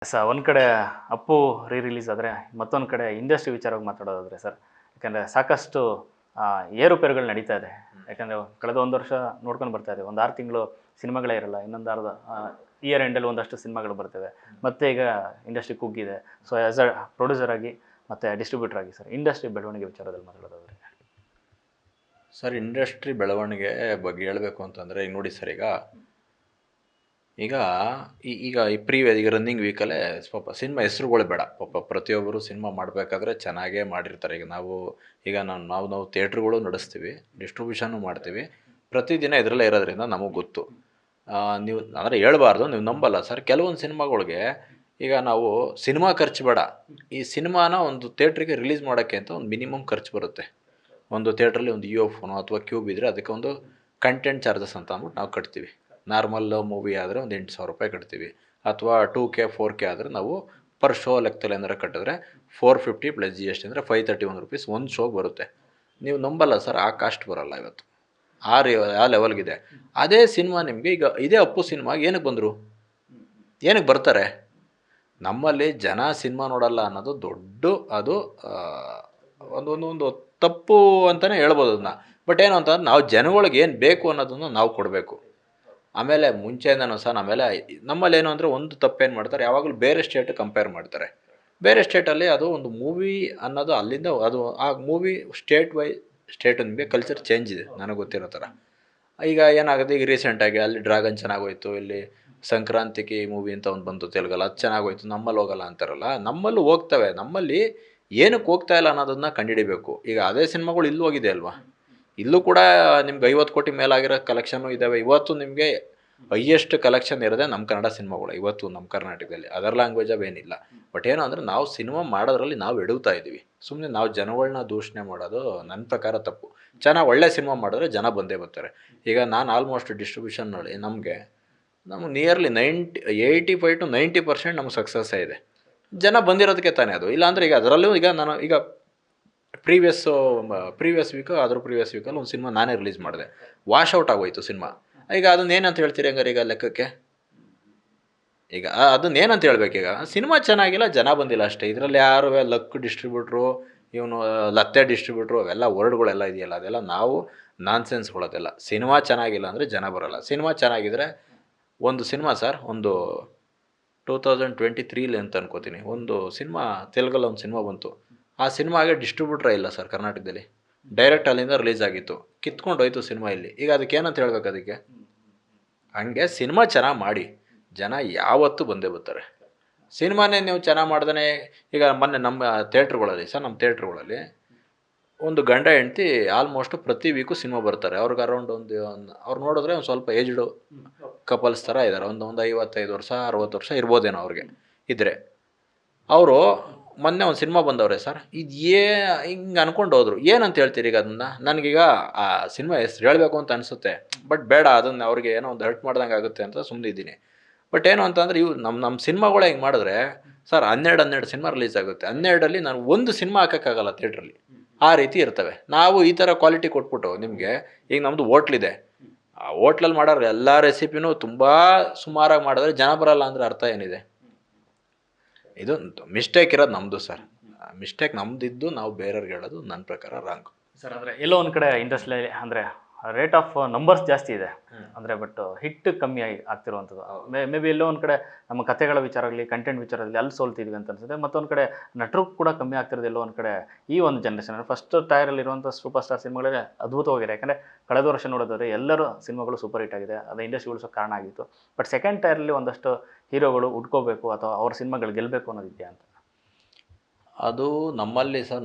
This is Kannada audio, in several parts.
ಒಂದು ಕಡೆ ಅಪ್ಪು ರಿಲೀಸ್ ಆದರೆ ಮತ್ತೊಂದು ಕಡೆ ಇಂಡಸ್ಟ್ರಿ ವಿಚಾರವಾಗಿ ಮಾತಾಡೋದಾದರೆ ಸರ್, ಯಾಕಂದರೆ ಸಾಕಷ್ಟು ಏರುಪೇರುಗಳು ನಡೀತಾ ಇದೆ. ಯಾಕಂದರೆ ಕಳೆದ ಒಂದು ವರ್ಷ ನೋಡ್ಕೊಂಡು ಬರ್ತಾ ಇದೆ, ಒಂದು 6 ತಿಂಗಳು ಸಿನಿಮಾಗಳೇ ಇರಲ್ಲ, ಇನ್ನೊಂದು ಅರ್ಧ ಇಯರ್ ಎಂಡಲ್ಲಿ ಒಂದಷ್ಟು ಸಿನಿಮಾಗಳು ಬರ್ತವೆ. ಮತ್ತೆ ಈಗ ಇಂಡಸ್ಟ್ರಿ ಕುಗ್ಗಿದೆ. ಸೊ ಆ್ಯಸ್ ಅ ಪ್ರೊಡ್ಯೂಸರ್ ಆಗಿ ಮತ್ತು ಡಿಸ್ಟ್ರಿಬ್ಯೂಟರ್ ಆಗಿ ಸರ್, ಇಂಡಸ್ಟ್ರಿ ಬೆಳವಣಿಗೆ ವಿಚಾರದಲ್ಲಿ ಮಾತಾಡೋದಾದರೆ ಸರ್, ಇಂಡಸ್ಟ್ರಿ ಬೆಳವಣಿಗೆ ಬಗ್ಗೆ ಹೇಳಬೇಕು ಅಂತಂದರೆ ಈಗ ನೋಡಿ ಸರ್, ಈಗ ಈ ಈಗ ರನ್ನಿಂಗ್ ವೀಕಲ್ಲೇ ಸ್ವಲ್ಪ ಸಿನಿಮಾ ಹೆಸರುಗಳು ಬೇಡ. ಪ್ರತಿಯೊಬ್ಬರು ಸಿನಿಮಾ ಮಾಡಬೇಕಾದ್ರೆ ಚೆನ್ನಾಗೇ ಮಾಡಿರ್ತಾರೆ. ಈಗ ನಾವು ಥಿಯೇಟ್ರುಗಳು ನಡೆಸ್ತೀವಿ, ಡಿಸ್ಟ್ರಿಬ್ಯೂಷನ್ನು ಮಾಡ್ತೀವಿ, ಪ್ರತಿದಿನ ಇದರಲ್ಲೇ ಇರೋದ್ರಿಂದ ನಮಗೆ ಗೊತ್ತು. ನೀವು ಅಂದರೆ ಹೇಳ್ಬಾರ್ದು, ನೀವು ನಂಬಲ್ಲ ಸರ್. ಕೆಲವೊಂದು ಸಿನಿಮಾಗಳಿಗೆ ಈಗ ನಾವು ಸಿನಿಮಾ ಖರ್ಚು ಬೇಡ, ಈ ಸಿನಿಮಾನ ಒಂದು ಥಿಯೇಟ್ರಿಗೆ ರಿಲೀಸ್ ಮಾಡೋಕ್ಕೆ ಅಂತ ಒಂದು ಮಿನಿಮಮ್ ಖರ್ಚು ಬರುತ್ತೆ. ಒಂದು ಥಿಯೇಟ್ರಲ್ಲಿ ಒಂದು ಇಯರ್ಫೋನು ಅಥವಾ ಕ್ಯೂಬ್ ಇದ್ದರೆ ಅದಕ್ಕೆ ಒಂದು ಕಂಟೆಂಟ್ ಚಾರ್ಜಸ್ ಅಂತ ಅಂದ್ಬಿಟ್ಟು ನಾವು ಕಟ್ತೀವಿ. ನಾರ್ಮಲ್ ಮೂವಿ ಆದರೆ ಒಂದು 8,000 ರೂಪಾಯಿ ಕಟ್ತೀವಿ. ಅಥವಾ 2K 4K ಆದರೆ ನಾವು ಪರ್ ಶೋ ಲೆಕ್ಕದಲ್ಲಿ ಏನಾರು ಕಟ್ಟಿದ್ರೆ 450 ಪ್ಲಸ್ GST ಅಂದರೆ 531 ರೂಪೀಸ್ ಒಂದು ಶೋಗೆ ಬರುತ್ತೆ. ನೀವು ನಂಬಲ್ಲ ಸರ್, ಆ ಕಾಸ್ಟ್ ಬರೋಲ್ಲ ಇವತ್ತು. ಆ ಲೆವೆಲ್ಗಿದೆ. ಅದೇ ಸಿನಿಮಾ ನಿಮಗೆ ಈಗ ಇದೇ ಅಪ್ಪು ಸಿನಿಮಾಗೆ ಏನಕ್ಕೆ ಬಂದರು, ಏನಕ್ಕೆ ಬರ್ತಾರೆ? ನಮ್ಮಲ್ಲಿ ಜನ ಸಿನಿಮಾ ನೋಡಲ್ಲ ಅನ್ನೋದು ದೊಡ್ಡ ಅದು ಒಂದು ತಪ್ಪು ಅಂತಲೇ ಹೇಳ್ಬೋದು ಅದನ್ನ. ಬಟ್ ಏನು ಅಂತಂದ್ರೆ ನಾವು ಜನಗಳಿಗೆ ಏನು ಬೇಕು ಅನ್ನೋದನ್ನು ನಾವು ಕೊಡಬೇಕು. ಆಮೇಲೆ ಮುಂಚೆಯಿಂದನೂ ಸಹ ನಮ್ಮಲ್ಲಿ ಏನು ಅಂದರೆ ಒಂದು ತಪ್ಪೇನು ಮಾಡ್ತಾರೆ, ಯಾವಾಗಲೂ ಬೇರೆ ಸ್ಟೇಟ್ ಕಂಪೇರ್ ಮಾಡ್ತಾರೆ. ಬೇರೆ ಸ್ಟೇಟಲ್ಲಿ ಅದು ಒಂದು ಮೂವಿ ಅನ್ನೋದು ಅಲ್ಲಿಂದ ಅದು ಆ ಮೂವಿ ಸ್ಟೇಟ್ ನಿಮಗೆ ಕಲ್ಚರ್ ಚೇಂಜ್ ಇದೆ ನನಗೆ ಗೊತ್ತಿರೋ ಥರ. ಈಗ ಏನಾಗುತ್ತೆ, ಈಗ ರೀಸೆಂಟಾಗಿ ಅಲ್ಲಿ ಡ್ರ್ಯಾಗನ್ ಚೆನ್ನಾಗೋಯ್ತು, ಇಲ್ಲಿ ಸಂಕ್ರಾಂತಿಗೆ ಮೂವಿ ಅಂತ ಒಂದು ಬಂತು ತೆಲುಗಲ್ಲಿ, ಅದು ಚೆನ್ನಾಗೋಯ್ತು, ನಮ್ಮಲ್ಲಿ ಹೋಗಲ್ಲ ಅಂತಾರಲ್ಲ. ನಮ್ಮಲ್ಲೂ ಹೋಗ್ತವೆ, ನಮ್ಮಲ್ಲಿ ಏನಕ್ಕೆ ಹೋಗ್ತಾ ಇಲ್ಲ ಅನ್ನೋದನ್ನ ಕಂಡುಹಿಡಿಬೇಕು. ಈಗ ಅದೇ ಸಿನಿಮಾಗಳು ಇಲ್ಲೂ ಹೋಗಿದೆ ಅಲ್ವಾ, ಇಲ್ಲೂ ಕೂಡ ನಿಮ್ಗೆ 50 ಕೋಟಿ ಮೇಲಾಗಿರೋ ಕಲೆಕ್ಷನ್ನು ಇದ್ದಾವೆ. ಇವತ್ತು ನಿಮಗೆ ಹೈಯೆಸ್ಟ್ ಕಲೆಕ್ಷನ್ ಇರೋದೇ ನಮ್ಮ ಕನ್ನಡ ಸಿನಿಮಾಗಳು ಇವತ್ತು ನಮ್ಮ ಕರ್ನಾಟಕದಲ್ಲಿ. Other language ಅವೇನಿಲ್ಲ. ಬಟ್ ಏನು ಅಂದರೆ ನಾವು ಸಿನಿಮಾ ಮಾಡೋದ್ರಲ್ಲಿ ನಾವು ಎಡುತ್ತಾ ಇದ್ದೀವಿ. ಸುಮ್ಮನೆ ನಾವು ಜನಗಳನ್ನ ದೂಷಣೆ ಮಾಡೋದು ನನ್ನ ಪ್ರಕಾರ ತಪ್ಪು. ಚೆನ್ನಾಗಿ ಒಳ್ಳೆ ಸಿನಿಮಾ ಮಾಡಿದ್ರೆ ಜನ ಬಂದೇ ಬರ್ತಾರೆ. ಈಗ ನಾನು ಆಲ್ಮೋಸ್ಟ್ ಡಿಸ್ಟ್ರಿಬ್ಯೂಷನ್ನಲ್ಲಿ ನಮಗೆ ನಿಯರ್ಲಿ 85 to 90% ನಮ್ಗೆ ಸಕ್ಸಸ್ಸೇ ಇದೆ. ಜನ ಬಂದಿರೋದಕ್ಕೆ ತಾನೇ ಅದು. ಇಲ್ಲಾಂದರೆ ಈಗ ಅದರಲ್ಲೂ ಈಗ ಪ್ರೀವಿಯಸ್ ವೀಕಲ್ಲಿ ಒಂದು ಸಿನಿಮಾ ನಾನೇ ರಿಲೀಸ್ ಮಾಡಿದೆ, ವಾಶ್ ಔಟ್ ಆಗೋಯ್ತು ಸಿನಿಮಾ. ಈಗ ಅದನ್ನೇನಂತ ಹೇಳ್ತೀರಿ ಹಂಗಾರೆ ಈಗ ಲೆಕ್ಕಕ್ಕೆ? ಈಗ ಅದನ್ನೇನಂತ ಹೇಳ್ಬೇಕೀಗ? ಸಿನಿಮಾ ಚೆನ್ನಾಗಿಲ್ಲ, ಜನ ಬಂದಿಲ್ಲ ಅಷ್ಟೇ. ಇದರಲ್ಲಿ ಯಾರು ಲಕ್ ಡಿಸ್ಟ್ರಿಬ್ಯೂಟ್ರು, ಇವನು ಲತ್ತೆ ಡಿಸ್ಟ್ರಿಬ್ಯೂಟ್ರು, ಅವೆಲ್ಲ ವರ್ಡ್ಗಳೆಲ್ಲ ಇದೆಯಲ್ಲ, ಅದೆಲ್ಲ ನಾವು ನಾನ್ಸೆನ್ಸ್ಗಳದೆಲ್ಲ. ಸಿನಿಮಾ ಚೆನ್ನಾಗಿಲ್ಲ ಅಂದರೆ ಜನ ಬರೋಲ್ಲ. ಸಿನಿಮಾ ಚೆನ್ನಾಗಿದ್ರೆ ಒಂದು ಸಿನಿಮಾ ಸರ್, ಒಂದು 2023 ಅಂತ ಅನ್ಕೋತೀನಿ, ಒಂದು ಸಿನಿಮಾ ತೆಲುಗಲ್ಲಿ ಒಂದು ಸಿನಿಮಾ ಬಂತು. ಆ ಸಿನಿಮಾಗೆ ಡಿಸ್ಟ್ರಿಬ್ಯೂಟ್ರೇ ಇಲ್ಲ ಸರ್ ಕರ್ನಾಟಕದಲ್ಲಿ. ಡೈರೆಕ್ಟ್ ಅಲ್ಲಿಂದ ರಿಲೀಸ್ ಆಗಿತ್ತು, ಕಿತ್ಕೊಂಡು ಹೋಯ್ತು ಸಿನಿಮಾ ಇಲ್ಲಿ. ಈಗ ಅದಕ್ಕೆ ಏನಂತ ಹೇಳ್ಬೇಕು ಅದಕ್ಕೆ? ಹಂಗೆ ಸಿನಿಮಾ ಚೆನ್ನಾಗಿ ಮಾಡಿ, ಜನ ಯಾವತ್ತೂ ಬಂದೇ ಬರ್ತಾರೆ. ಸಿನಿಮಾನೇ ನೀವು ಚೆನ್ನಾಗಿ ಮಾಡ್ದೇ, ಈಗ ಮೊನ್ನೆ ನಮ್ಮ ಥಿಯೇಟ್ರುಗಳಲ್ಲಿ ಒಂದು ಗಂಡ ಹೆಂಡ್ತಿ ಆಲ್ಮೋಸ್ಟ್ ಪ್ರತಿ ವೀಕು ಸಿನಿಮಾ ಬರ್ತಾರೆ. ಅವ್ರಿಗೆ ಅರೌಂಡ್ ಅವ್ರು ನೋಡಿದ್ರೆ ಒಂದು ಸ್ವಲ್ಪ ಏಜ್ಡು ಕಪಲ್ಸ್ ಥರ ಇದ್ದಾರೆ. ಒಂದು 55 ವರ್ಷ 60 ವರ್ಷ ಇರ್ಬೋದೇನೋ ಅವ್ರಿಗೆ ಇದ್ದರೆ. ಅವರು ಮೊನ್ನೆ ಒಂದು ಸಿನಿಮಾ ಬಂದವ್ರೆ ಸರ್, ಹಿಂಗೆ ಅನ್ಕೊಂಡು ಹೋದ್ರು. ಏನಂತ ಹೇಳ್ತೀರಿ ಈಗ ಅದನ್ನು? ನನಗೀಗ ಆ ಸಿನಿಮಾ ಹೆಸ್ರು ಹೇಳಬೇಕು ಅಂತ ಅನಿಸುತ್ತೆ, ಬಟ್ ಬೇಡ, ಅದನ್ನು ಅವ್ರಿಗೆ ಏನೋ ಒಂದು ಹರ್ಟ್ ಮಾಡ್ದಂಗೆ ಆಗುತ್ತೆ ಅಂತ ಸುಮ್ಮನಿದ್ದೀನಿ. ಬಟ್ ಏನು ಅಂತಂದರೆ ನಮ್ಮ ಸಿನಿಮಾಗಳೇ ಹಿಂಗೆ ಮಾಡಿದ್ರೆ ಸರ್, 12 ಸಿನಿಮಾ ರಿಲೀಸ್ ಆಗುತ್ತೆ. 12ರಲ್ಲಿ ನಾನು ಒಂದು ಸಿನಿಮಾ ಹಾಕೋಕ್ಕಾಗಲ್ಲ ಥಿಯೇಟ್ರಲ್ಲಿ. ಆ ರೀತಿ ಇರ್ತವೆ. ನಾವು ಈ ಥರ ಕ್ವಾಲಿಟಿ ಕೊಟ್ಬಿಟ್ಟು ನಿಮಗೆ, ಈಗ ನಮ್ಮದು ಹೋಟ್ಲಿದೆ, ಆ ಹೋಟ್ಲಲ್ಲಿ ಮಾಡೋರು ಎಲ್ಲ ರೆಸಿಪಿನೂ ತುಂಬ ಸುಮಾರಾಗಿ ಮಾಡಿದ್ರೆ ಜನ ಬರಲ್ಲ ಅಂದರೆ ಅರ್ಥ ಏನಿದೆ? ಇದು ಮಿಸ್ಟೇಕ್ ಇರೋದು ನಮ್ಮದು ಸರ್. ಮಿಸ್ಟೇಕ್ ನಮ್ಮದಿದ್ದು ನಾವು ಬೇರೆಯವ್ರಿಗೆ ಹೇಳೋದು ನನ್ನ ಪ್ರಕಾರ ರಾಂಗ್ ಸರ್. ಅಂದರೆ ಎಲ್ಲೋ ಒಂದು ಕಡೆ ಇಂಡಸ್ಟ್ರಿಯಲ್ಲಿ ಅಂದರೆ ರೇಟ್ ಆಫ್ ನಂಬರ್ಸ್ ಜಾಸ್ತಿ ಇದೆ ಅಂದರೆ, ಬಟ್ ಹಿಟ್ ಕಮ್ಮಿ ಆಗ್ತಿರುವಂಥದ್ದು. ಮೇ ಬಿ ಎಲ್ಲೋ ಒಂದು ಕಡೆ ನಮ್ಮ ಕಥೆಗಳ ವಿಚಾರದಲ್ಲಿ, ಕಂಟೆಂಟ್ ವಿಚಾರದಲ್ಲಿ ಅಲ್ಲಿ ಸೋಲ್ತಿದ್ವಿ ಅಂತ ಅನ್ಸುತ್ತೆ. ಮತ್ತೊಂದು ಕಡೆ ನಟರು ಕೂಡ ಕಮ್ಮಿ ಆಗ್ತಿರೋದು ಎಲ್ಲೋ ಒಂದು ಕಡೆ. ಈ ಒಂದು ಜನ್ರೇಷನ್ ಫಸ್ಟ್ ಟೈರಲ್ಲಿರುವಂಥ ಸೂಪರ್ ಸ್ಟಾರ್ ಸಿನಿಮಾಗಳೇ ಅದ್ಭುತವಾಗಿದೆ. ಯಾಕಂದರೆ ಕಳೆದ ವರ್ಷ ನೋಡೋದಾದ್ರೆ ಎಲ್ಲರೂ ಸಿನಿಮಾಗಳು ಸೂಪರ್ ಹಿಟ್ ಆಗಿದೆ, ಅದು ಇಂಡಸ್ಟ್ರಿ ಉಳಿಸೋ ಕಾರಣ ಆಗಿತ್ತು. ಬಟ್ ಸೆಕೆಂಡ್ ಟೈರಲ್ಲಿ ಒಂದಷ್ಟು ಹೀರೋಗಳು ಉಟ್ಕೋಬೇಕು ಅಥವಾ ಅವ್ರ ಸಿನಿಮಾಗಳು ಗೆಲ್ಲಬೇಕು ಅನ್ನೋದಿದೆಯಾ ಅಂತ? ಅದು ನಮ್ಮಲ್ಲಿ ಸರ್,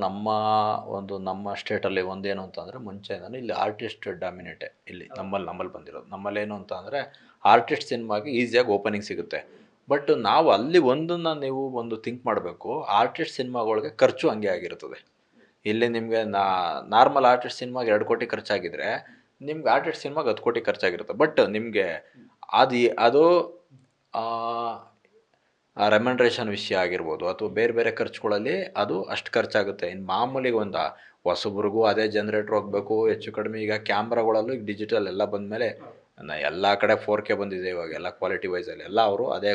ನಮ್ಮ ಸ್ಟೇಟಲ್ಲಿ ಒಂದೇನು ಅಂತಂದರೆ, ಮುಂಚೆಯಿಂದಲೂ ಇಲ್ಲಿ ಆರ್ಟಿಸ್ಟ್ ಡಾಮಿನೇಟೇ ಇಲ್ಲಿ ನಮ್ಮಲ್ಲಿ ಬಂದಿರೋದು. ನಮ್ಮಲ್ಲೇನು ಅಂತ ಅಂದರೆ, ಆರ್ಟಿಸ್ಟ್ ಸಿನಿಮಾಗೆ ಈಸಿಯಾಗಿ ಓಪನಿಂಗ್ ಸಿಗುತ್ತೆ. ಬಟ್ ನಾವು ಅಲ್ಲಿ ನೀವು ಒಂದು ಥಿಂಕ್ ಮಾಡಬೇಕು, ಆರ್ಟಿಸ್ಟ್ ಸಿನಿಮಾಗಳಿಗೆ ಖರ್ಚು ಹಂಗೆ ಆಗಿರ್ತದೆ. ಇಲ್ಲಿ ನಿಮಗೆ ನಾರ್ಮಲ್ ಆರ್ಟಿಸ್ಟ್ ಸಿನಿಮಾಗೆ 2 ಕೋಟಿ ಖರ್ಚಾಗಿದ್ದರೆ, ನಿಮ್ಗೆ ಆರ್ಟಿಸ್ಟ್ ಸಿನಿಮಾಗೆ 10 ಕೋಟಿ ಖರ್ಚಾಗಿರುತ್ತೆ. ಬಟ್ ನಿಮಗೆ ಅದು ರೆಮ್ಯುನರೇಷನ್ ವಿಷಯ ಆಗಿರ್ಬೋದು, ಅಥವಾ ಬೇರೆ ಬೇರೆ ಖರ್ಚುಗಳಲ್ಲಿ ಅದು ಅಷ್ಟು ಖರ್ಚಾಗುತ್ತೆ. ಇನ್ನು ಮಾಮೂಲಿಗೆ ಹೊಸಬ್ರಿಗೂ ಅದೇ ಜನ್ರೇಟ್ರ್ ಹೋಗಬೇಕು, ಹೆಚ್ಚು ಕಡಿಮೆ ಈಗ ಕ್ಯಾಮ್ರಾಗಳಲ್ಲೂ ಈಗ ಡಿಜಿಟಲ್ ಎಲ್ಲ ಬಂದಮೇಲೆ ಎಲ್ಲ ಕಡೆ 4K ಬಂದಿದೆ ಇವಾಗ, ಎಲ್ಲ ಕ್ವಾಲಿಟಿ ವೈಸಲ್ಲಿ ಎಲ್ಲ ಅವರು ಅದೇ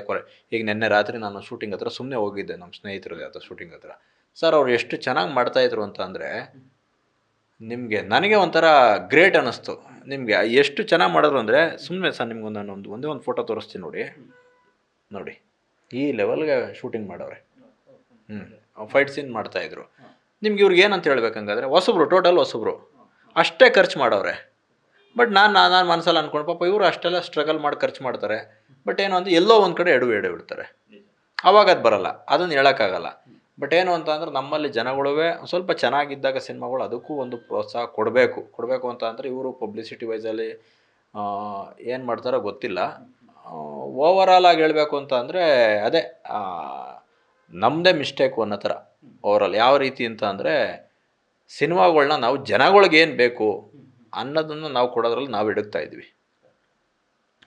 ಈಗ ನಿನ್ನೆ ರಾತ್ರಿ ನಾನು ಶೂಟಿಂಗ್ ಹತ್ರ ಸುಮ್ಮನೆ ಹೋಗಿದ್ದೆ ನಮ್ಮ ಸ್ನೇಹಿತರದ್ದು ಹತ್ರ ಶೂಟಿಂಗ್ ಹತ್ರ. ಸರ್ ಅವ್ರು ಎಷ್ಟು ಚೆನ್ನಾಗಿ ಮಾಡ್ತಾಯಿದ್ರು ಅಂತ ಅಂದರೆ ನನಗೆ ಒಂಥರ ಗ್ರೇಟ್ ಅನ್ನಿಸ್ತು. ನಿಮಗೆ ಎಷ್ಟು ಚೆನ್ನಾಗಿ ಮಾಡಿದ್ರು ಅಂದರೆ ಸುಮ್ಮನೆ ಸರ್ ನಿಮ್ಗೆ ಒಂದೇ ಒಂದು ಫೋಟೋ ತೋರಿಸ್ತೀನಿ ನೋಡಿ ಈ ಲೆವೆಲ್ಗೆ ಶೂಟಿಂಗ್ ಮಾಡವ್ರೆ. ಫೈಟ್ ಸೀನ್ ಮಾಡ್ತಾಯಿದ್ರು. ನಿಮ್ಗೆ ಇವ್ರಿಗೆ ಏನಂತ ಹೇಳ್ಬೇಕಂಗಾದ್ರೆ ಟೋಟಲ್ ಹೊಸಬ್ರು ಅಷ್ಟೇ ಖರ್ಚು ಮಾಡವ್ರೆ. ಬಟ್ ನಾನು ಮನಸ್ಸಲ್ಲಿ ಅಂದ್ಕೊಂಡು ಪಾಪ ಇವರು ಅಷ್ಟೆಲ್ಲ ಸ್ಟ್ರಗಲ್ ಮಾಡಿ ಖರ್ಚು ಮಾಡ್ತಾರೆ. ಬಟ್ ಏನು ಅಂದರೆ ಎಲ್ಲೋ ಒಂದು ಕಡೆ ಎಡು ಬಿಡ್ತಾರೆ. ಆವಾಗ ಅದು ಬರಲ್ಲ, ಅದನ್ನು ಹೇಳೋಕ್ಕಾಗಲ್ಲ. ಬಟ್ ಏನು ಅಂತ ಅಂದ್ರೆ ನಮ್ಮಲ್ಲಿ ಜನಗಳುವೆ ಸ್ವಲ್ಪ ಚೆನ್ನಾಗಿದ್ದಾಗ ಸಿನಿಮಾಗಳು ಅದಕ್ಕೂ ಒಂದು ಪ್ರೋತ್ಸಾಹ ಕೊಡಬೇಕು ಅಂತ ಅಂದರೆ ಇವರು ಪಬ್ಲಿಸಿಟಿ ವೈಸಲ್ಲಿ ಏನು ಮಾಡ್ತಾರೋ ಗೊತ್ತಿಲ್ಲ. ಓವರಾಲ್ ಆಗಿ ಹೇಳಬೇಕು ಅಂತ ಅಂದರೆ ಅದೇ ನಮ್ಮದೇ ಮಿಸ್ಟೇಕು ಅನ್ನೋ ಥರ. ಓವರಾಲ್ ಯಾವ ರೀತಿ ಅಂತ ಅಂದರೆ ಸಿನಿಮಾಗಳನ್ನ ನಾವು ಜನಗಳಿಗೆ ಏನು ಬೇಕು ಅನ್ನೋದನ್ನು ನಾವು ಕೊಡೋದ್ರಲ್ಲಿ ನಾವು ಹಿಡುಕ್ತಾ ಇದ್ವಿ.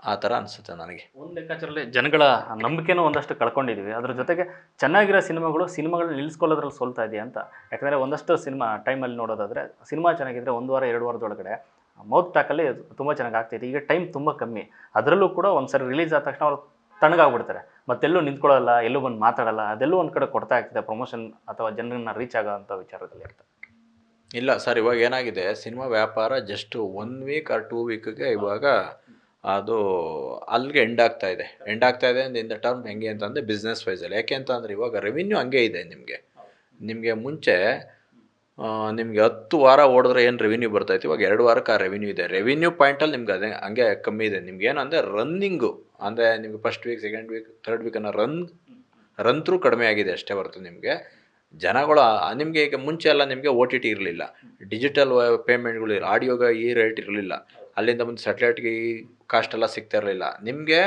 ಆ ಥರ ಅನಿಸುತ್ತೆ ನನಗೆ. ಒಂದು ಲೆಕ್ಕಾಚಾರದಲ್ಲಿ ಜನಗಳ ನಂಬಿಕೆನೂ ಒಂದಷ್ಟು ಕಳ್ಕೊಂಡಿದ್ದೀವಿ. ಅದ್ರ ಜೊತೆಗೆ ಚೆನ್ನಾಗಿರೋ ಸಿನಿಮಾಗಳನ್ನ ನಿಲ್ಲಿಸ್ಕೊಳ್ಳೋದ್ರಲ್ಲಿ ಸೋಲ್ತಾ ಇದೆಯಾ ಅಂತ. ಯಾಕಂದರೆ ಒಂದಷ್ಟು ಸಿನಿಮಾ ಟೈಮಲ್ಲಿ ನೋಡೋದಾದರೆ ಸಿನಿಮಾ ಚೆನ್ನಾಗಿದ್ದರೆ 1 ವಾರ 2 ವಾರದೊಳಗಡೆ ಮೌತ್ ಟಾಕಲ್ಲಿ ತುಂಬ ಚೆನ್ನಾಗಿ ಆಗ್ತಾಯಿದೆ. ಈಗ ಟೈಮ್ ತುಂಬ ಕಮ್ಮಿ. ಅದರಲ್ಲೂ ಕೂಡ ಒಂದು ಸರಿ ರಿಲೀಸ್ ಆದ ತಕ್ಷಣ ಅವ್ರು ತಣ್ಣಗಾಗ್ಬಿಡ್ತಾರೆ. ಮತ್ತೆಲ್ಲೂ ನಿಂತ್ಕೊಳ್ಳಲ್ಲ, ಎಲ್ಲೂ ಬಂದು ಮಾತಾಡಲ್ಲ. ಅದೆಲ್ಲೂ ಒಂದು ಕಡೆ ಕೊಡ್ತಾ ಆಗ್ತಿದೆ ಪ್ರಮೋಷನ್ ಅಥವಾ ಜನರನ್ನ ರೀಚ್ ಆಗೋ ಅಂಥ ವಿಚಾರದಲ್ಲಿ ಅಂತ. ಇಲ್ಲ ಸರ್, ಇವಾಗ ಏನಾಗಿದೆ, ಸಿನಿಮಾ ವ್ಯಾಪಾರ ಜಸ್ಟ್ 1 ವೀಕ್ ಆರ್ 2 ವೀಕ್ಗೆ ಇವಾಗ ಅದು ಅಲ್ಲಿಗೆ ಎಂಡ್ ಆಗ್ತಾ ಇದೆ ಇನ್ ದ ಟರ್ಮ್. ಹೆಂಗೆ ಅಂತಂದರೆ ಬಿಸ್ನೆಸ್ ವೈಸಲ್ಲಿ. ಯಾಕೆ ಅಂತ ಅಂದರೆ ಇವಾಗ ರೆವಿನ್ಯೂ ಹಂಗೆ ಇದೆ. ನಿಮಗೆ ಮುಂಚೆ ನಿಮಗೆ 10 ವಾರ ಓಡಿದ್ರೆ ಏನು ರೆವಿನ್ಯೂ ಬರ್ತಾಯಿತ್ತು, ಇವಾಗ 2 ವಾರಕ್ಕೆ ಆ ರೆವಿನ್ಯೂ ಇದೆ. ರೆವಿನ್ಯೂ ಪಾಯಿಂಟಲ್ಲಿ ನಿಮ್ಗೆ ಅದೇ ಹಂಗೆ ಕಮ್ಮಿ ಇದೆ. ನಿಮ್ಗೆ ಏನಂದರೆ ರನ್ನಿಂಗು ಅಂದರೆ ನಿಮಗೆ first week, second week, third weak ಅನ್ನೋ ರನ್ ಥ್ರೂ ಕಡಿಮೆ ಆಗಿದೆ ಅಷ್ಟೇ ಹೊರತು ನಿಮಗೆ ಜನಗಳು ನಿಮಗೆ ಈಗ ಮುಂಚೆ ಎಲ್ಲ ನಿಮಗೆ OTT ಇರಲಿಲ್ಲ, ಡಿಜಿಟಲ್ ಪೇಮೆಂಟ್ಗಳು ಆಡಿಯೋಗೆ ಈ ರೇಟ್ ಇರಲಿಲ್ಲ, ಅಲ್ಲಿಂದ ಮುಂದೆ ಸ್ಯಾಟಲೈಟ್ಗೆ ಈ ಕಾಸ್ಟ್ ಎಲ್ಲ ಸಿಗ್ತಾ ಇರಲಿಲ್ಲ. ನಿಮಗೆ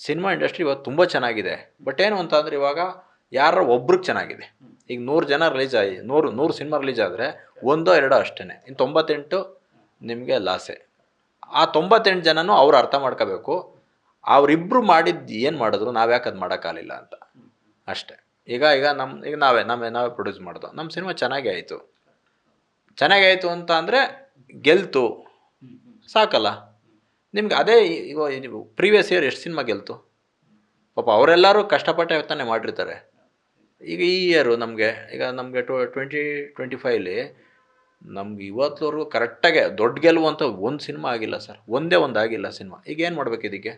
ಸಿನಿಮಾ ಇಂಡಸ್ಟ್ರಿ ಇವತ್ತು ತುಂಬ ಚೆನ್ನಾಗಿದೆ. ಬಟ್ ಏನು ಅಂತ ಅಂದರೆ ಇವಾಗ ಯಾರೋ ಒಬ್ರಿಗೆ ಚೆನ್ನಾಗಿದೆ. ಈಗ 100 ಜನ ರಿಲೀಸ್ ಆಗಿ 100 ಸಿನಿಮಾ ರಿಲೀಸ್ ಆದರೆ 1-2 ಅಷ್ಟೇ, ಇನ್ನು 98 ನಿಮಗೆ ಲಾಸೆ. ಆ 98 ಜನನೂ ಅವ್ರು ಅರ್ಥ ಮಾಡ್ಕೋಬೇಕು, ಅವರಿಬ್ಬರು ಮಾಡಿದ್ದು ಏನು ಮಾಡಿದ್ರು ನಾವು ಯಾಕೆ ಅದು ಮಾಡೋಕ್ಕಾಗಲಿಲ್ಲ ಅಂತ ಅಷ್ಟೇ. ಈಗ ನಾವೇ ಪ್ರೊಡ್ಯೂಸ್ ಮಾಡೋದು, ನಮ್ಮ ಸಿನಿಮಾ ಚೆನ್ನಾಗೇ ಆಯಿತು ಅಂತ ಅಂದರೆ ಗೆಲ್ತು ಸಾಕಲ್ಲ. ನಿಮ್ಗೆ ಅದೇ ಈಗ ಪ್ರೀವಿಯಸ್ ಇಯರ್ ಎಷ್ಟು ಸಿನಿಮಾ ಗೆಲ್ತು ಪಾಪ, ಅವರೆಲ್ಲರೂ ಕಷ್ಟಪಟ್ಟೆ ತಾನೇ ಮಾಡಿರ್ತಾರೆ. ಈಗ ಈ ಇಯರು ನಮಗೆ 2025 ನಮ್ಗೆ ಇವತ್ತುವರೆಗೂ ಕರೆಕ್ಟಾಗೆ ದೊಡ್ಡ ಗೆಲುವು ಅಂತ ಒಂದು ಸಿನಿಮಾ ಆಗಿಲ್ಲ ಸರ್. ಒಂದೇ ಆಗಿಲ್ಲ ಸಿನಿಮಾ. ಈಗ ಏನು ಮಾಡ್ಬೇಕು ಇದಕ್ಕೆ?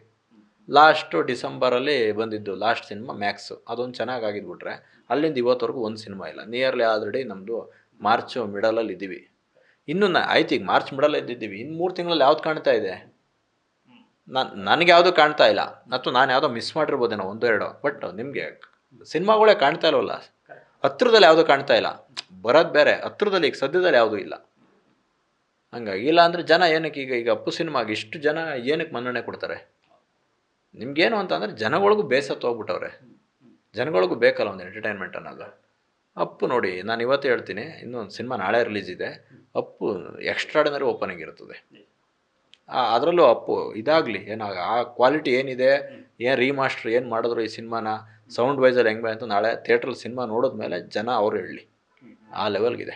ಲಾಸ್ಟು ಡಿಸೆಂಬರಲ್ಲಿ ಬಂದಿದ್ದು ಲಾಸ್ಟ್ ಸಿನಿಮಾ ಮ್ಯಾಕ್ಸು, ಅದೊಂದು ಚೆನ್ನಾಗಿ ಆಗಿದ್ಬಿಟ್ರೆ ಅಲ್ಲಿಂದ ಇವತ್ತವರೆಗೂ ಒಂದು ಸಿನಿಮಾ ಇಲ್ಲ. ನಿಯರ್ಲಿ ಆಲ್ರೆಡಿ ನಮ್ಮದು ಮಾರ್ಚ್ ಮಿಡಲಲ್ಲಿ ಇದ್ದೀವಿ. ಇನ್ನೂ ಆಯ್ತು, ಈಗ ಮಾರ್ಚ್ ಮಿಡಲ್ ಇದ್ದಿದ್ದೀವಿ. ಇನ್ನು 3 ತಿಂಗಳಲ್ಲಿ ಯಾವ್ದು ಕಾಣ್ತಾ ಇದೆ? ನನಗೆ ಯಾವುದೂ ಕಾಣ್ತಾ ಇಲ್ಲ. ಅಥವಾ ನಾನು ಯಾವುದೋ ಮಿಸ್ ಮಾಡಿರ್ಬೋದೇನೋ 1-2. ಬಟ್ ನಿಮಗೆ ಸಿನಿಮಾಗಳೇ ಕಾಣ್ತಾ ಇಲ್ವಲ್ಲ. ಹತ್ರದಲ್ಲಿ ಯಾವುದೂ ಕಾಣ್ತಾ ಇಲ್ಲ. ಬರೋದು ಬೇರೆ, ಹತ್ರದಲ್ಲಿ ಈಗ ಸದ್ಯದಲ್ಲಿ ಯಾವುದೂ ಇಲ್ಲ. ಹಂಗಾಗಿ ಇಲ್ಲ ಅಂದರೆ ಜನ ಏನಕ್ಕೆ ಈಗ ಅಪ್ಪು ಸಿನಿಮಾಗೆ ಇಷ್ಟು ಜನ ಏನಕ್ಕೆ ಮನ್ನಣೆ ಕೊಡ್ತಾರೆ? ನಿಮ್ಗೇನು ಅಂತ ಅಂದರೆ ಜನಗಳಿಗೂ ಬೇಸತ್ತು ಹೋಗ್ಬಿಟ್ಟವ್ರೆ. ಜನಗಳಿಗೂ ಬೇಕಲ್ಲ ಒಂದು ಎಂಟರ್ಟೈನ್ಮೆಂಟ್ ಅನ್ನೋದು. ಅಪ್ಪು ನೋಡಿ, ನಾನು ಇವತ್ತು ಹೇಳ್ತೀನಿ, ಇನ್ನೊಂದು ಸಿನಿಮಾ ನಾಳೆ ರಿಲೀಸ್ ಇದೆ. ಅಪ್ಪು ಎಕ್ಸ್ಟ್ರಾರ್ಡಿನರಿ ಓಪನಿಂಗ್ ಇರ್ತದೆ. ಅದರಲ್ಲೂ ಅಪ್ಪು ಇದಾಗಲಿ ಆ ಕ್ವಾಲಿಟಿ ಏನಿದೆ, ಏನು ರೀಮಾಸ್ಟರ್ ಏನು ಮಾಡಿದ್ರು ಈ ಸಿನಿಮಾನ, ಸೌಂಡ್ ವೈಸಲ್ಲಿ ಹೆಂಗೆ ಅಂತ ನಾಳೆ ಥಿಯೇಟ್ರಲ್ಲಿ ಸಿನಿಮಾ ನೋಡಿದ್ಮೇಲೆ ಜನ ಅವರು ಹೇಳಲಿ, ಆ ಲೆವೆಲ್ಗಿದೆ.